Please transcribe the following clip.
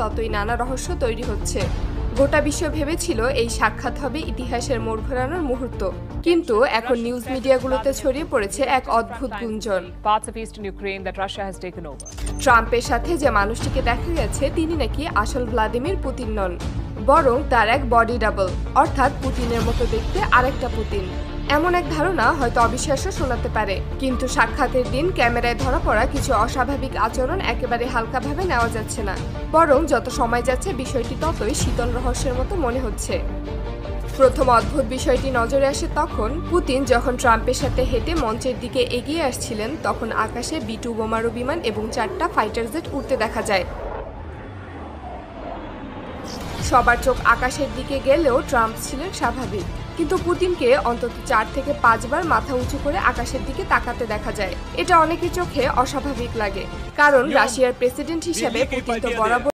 ততই নানা রহস্য তৈরি হচ্ছে। গোটা বিশ্ব ভেবেছিল এই সাক্ষাৎ হবে ইতিহাসের মোড় ঘোরানোর মুহূর্ত, কিন্তু এখন নিউজ মিডিয়াগুলোতে ছড়িয়ে পড়েছে এক অদ্ভুত গুঞ্জন। ট্রাম্পের সাথে যে মানুষটিকে দেখা গেছে তিনি নাকি আসল ভ্লাদিমির পুতিন নন, বরং তার এক বডি ডাবল, অর্থাৎ পুতিনের মতো দেখতে আরেকটা পুতিন। এমন এক ধারণা হয়তো অবিশ্বাস্য শোনাতে পারে, কিন্তু সাক্ষাতের দিন ক্যামেরায় ধরা পড়া কিছু অস্বাভাবিক আচরণ একেবারে হালকাভাবে নেওয়া যাচ্ছে না, বরং যত সময় যাচ্ছে বিষয়টি ততই শীতল রহস্যের মতো মনে হচ্ছে। প্রথম অদ্ভুত বিষয়টি নজরে আসে তখন পুতিন যখন ট্রাম্পের সাথে হেঁটে মঞ্চের দিকে এগিয়ে আসছিলেন, তখন আকাশে B-2 বোমারু বিমান এবং 4টা ফাইটার জেট উড়তে দেখা যায়। সবার চোখ আকাশের দিকে গেলেও ট্রাম্প ছিলেন স্বাভাবিক, কিন্তু পুতিনকে অন্তত 4 থেকে 5 বার মাথা উঁচু করে আকাশের দিকে তাকাতে দেখা যায়। এটা অনেকের চোখে অস্বাভাবিক লাগে, কারণ রাশিয়ার প্রেসিডেন্ট হিসেবে পুতিন তো বরাবর